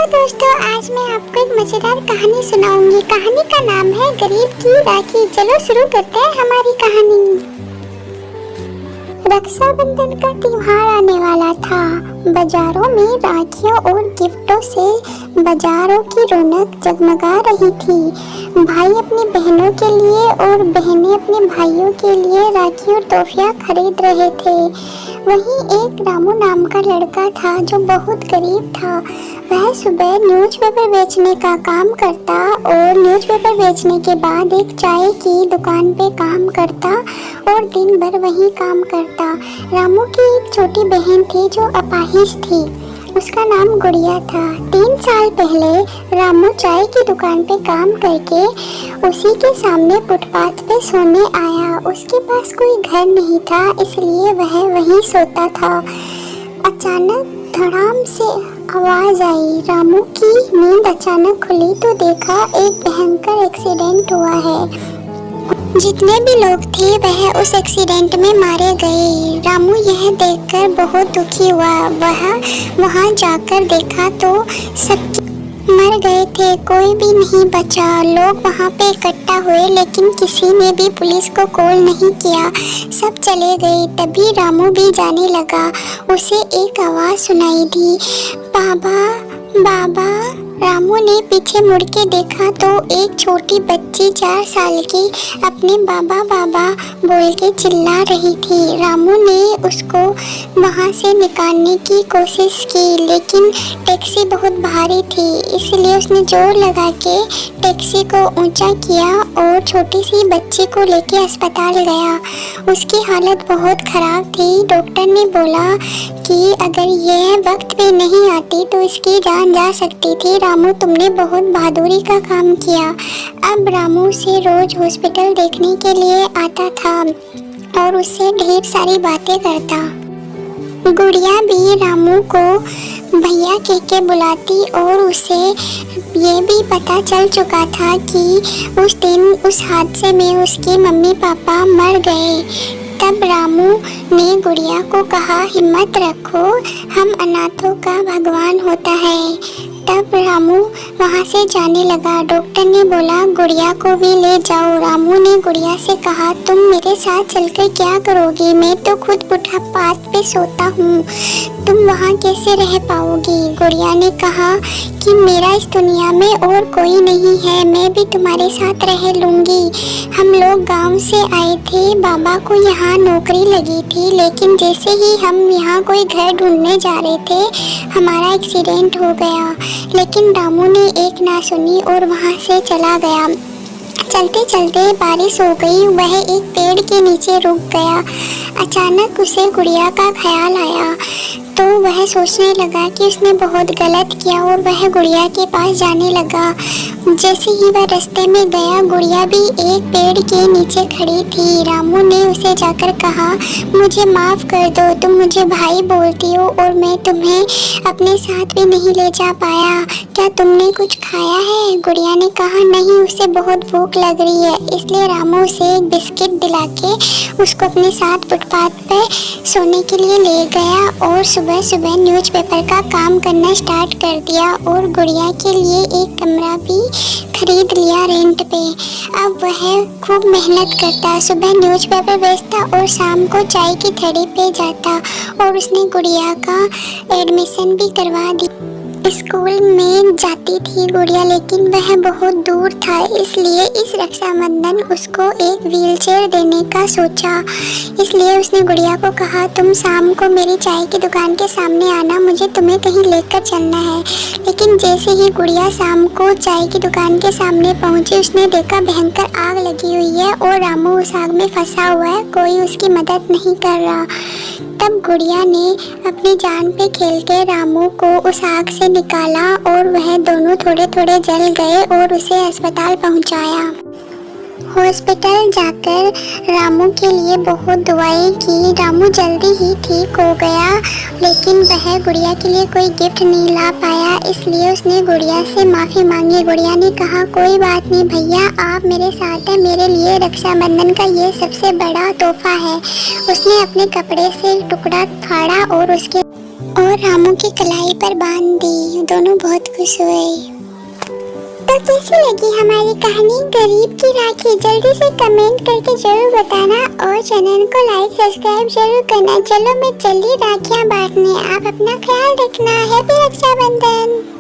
दोस्तों, आज मैं आपको एक मजेदार कहानी सुनाऊंगी। कहानी का नाम है गरीब की राखी। चलो शुरू करते हैं हमारी कहानी। रक्षाबंधन का त्योहार आने वाला था। बाजारों में राखियों और गिफ्टों से बाजारों की रौनक जगमगा रही थी। भाई अपनी बहनों के लिए और बहनें अपने भाइयों के लिए राखी और तोहफियां खरीद रहे थे। वहीं एक रामू नाम का लड़का था जो बहुत गरीब था। वह सुबह न्यूज़पेपर बेचने का काम करता और न्यूज़पेपर बेचने के बाद एक चाय की दुकान पे काम करता और दिन भर वही काम करता। रामू की एक छोटी बहन थी जो अपाहिज थी। उसका नाम गुड़िया था। 3 साल पहले रामू चाय की दुकान पे काम करके उसी के सामने फुटपाथ पे सोने आया। उसके पास कोई घर नहीं था, इसलिए वह वहीं सोता था। अचानक धड़ाम से आवाज आई। रामू की नींद अचानक खुली तो देखा एक भयंकर एक्सीडेंट हुआ है। जितने भी लोग थे वह उस एक्सीडेंट में मारे गए। रामू यह देखकर बहुत दुखी हुआ। वह वहां जाकर देखा तो सब मर गए थे, कोई भी नहीं बचा। लोग वहां पे इकट्ठा हुए लेकिन किसी ने भी पुलिस को कॉल नहीं किया, सब चले गए। तभी रामू भी जाने लगा। उसे एक आवाज सुनाई दी, बाबा बाबा। रामू ने पीछे मुड़ के देखा तो एक छोटी बच्ची 4 साल की अपने बाबा बाबा बोल के चिल्ला रही थी। रामू ने उसको वहां से निकालने की कोशिश की लेकिन टैक्सी बहुत भारी थी, इसलिए उसने जोर लगा के टैक्सी को ऊंचा किया और छोटी सी बच्ची को लेके अस्पताल गया। उसकी हालत बहुत खराब थी। डॉक्टर ने बोला कि अगर यह वक्त पे नहीं आती तो इसकी जान जा सकती थी। रामू, तुमने बहुत बहादुरी का काम किया। अब रामू उसे रोज हॉस्पिटल देखने के लिए आता था और उससे ढेर सारी बातें करता। गुड़िया भी रामू को भैया कह के बुलाती और उसे ये भी पता चल चुका था कि उस दिन उस हादसे में उसके मम्मी पापा मर गए। तब रामू ने गुड़िया को कहा, हिम्मत रखो, हम अनाथों का भगवान होता है। तब रामू वहाँ से जाने लगा। डॉक्टर ने बोला गुड़िया को भी ले जाओ। रामू ने गुड़िया से कहा, तुम मेरे साथ चलकर क्या करोगी? मैं तो खुद फुटपाथ पे सोता हूँ, तुम वहाँ कैसे रह पाओगी? गुड़िया ने कहा कि मेरा इस दुनिया में और कोई नहीं है, मैं भी तुम्हारे साथ रह लूँगी। हम लोग गांव से आए थे, बाबा को यहाँ नौकरी लगी थी, लेकिन जैसे ही हम यहाँ कोई घर ढूंढने जा रहे थे हमारा एक्सीडेंट हो गया। लेकिन रामू ने एक ना सुनी और वहाँ से चला गया। चलते चलते बारिश हो गई। वह एक पेड़ के नीचे रुक गया। अचानक उसे गुड़िया का ख्याल आया तो वह सोचने लगा कि उसने बहुत गलत किया और वह गुड़िया के पास जाने लगा। जैसे ही वह रास्ते में गया, गुड़िया भी एक पेड़ के नीचे खड़ी थी। रामू ने उसे जाकर कहा, मुझे माफ़ कर दो, तुम मुझे भाई बोलती हो और मैं तुम्हें अपने साथ भी नहीं ले जा पाया। क्या तुमने कुछ खाया है? गुड़िया ने कहा, नहीं, उसे बहुत भूख लग रही है। इसलिए रामू उसे एक बिस्किट दिला के उसको अपने साथ फुटपाथ पर सोने के लिए ले गया और सुबह सुबह न्यूज़पेपर का काम करना स्टार्ट कर दिया और गुड़िया के लिए एक कमरा भी खरीद लिया रेंट पे। अब वह खूब मेहनत करता, सुबह न्यूज़पेपर बेचता और शाम को चाय की थैली पे जाता और उसने गुड़िया का एडमिशन भी करवा दिया। स्कूल में जाती थी गुड़िया, लेकिन वह बहुत दूर था, इसलिए इस रक्षाबंधन उसको एक व्हीलचेयर देने का सोचा। इसलिए उसने गुड़िया को कहा, तुम शाम को मेरी चाय की दुकान के सामने आना, मुझे तुम्हें कहीं लेकर चलना है। लेकिन जैसे ही गुड़िया शाम को चाय की दुकान के सामने पहुंची, उसने देखा भयंकर आग लगी हुई है और रामू उस आग में फंसा हुआ है, कोई उसकी मदद नहीं कर रहा। तब गुड़िया ने अपनी जान पे खेलते रामू को उस आग से निकाला और वह दोनों थोड़े थोड़े जल गए और उसे अस्पताल पहुंचाया। हॉस्पिटल जाकर रामू के लिए बहुत दुआएं की। रामू जल्दी ही ठीक हो गया, लेकिन वह गुड़िया के लिए कोई गिफ्ट नहीं ला पाया, इसलिए उसने गुड़िया से माफ़ी मांगी। गुड़िया ने कहा, कोई बात नहीं भैया, आप मेरे साथ हैं, मेरे लिए रक्षाबंधन का ये सबसे बड़ा तोहफा है। उसने अपने कपड़े से टुकड़ा फाड़ा और उसके और रामू की कलाई पर बांध दी। दोनों बहुत खुश हुए। तो कैसी लगी हमारी कहानी गरीब की राखी? जल्दी से कमेंट करके जरूर बताना और चैनल को लाइक सब्सक्राइब जरूर करना। चलो मैं जल्दी राखियाँ बांटने, आप अपना ख्याल रखना। हैप्पी रक्षाबंधन।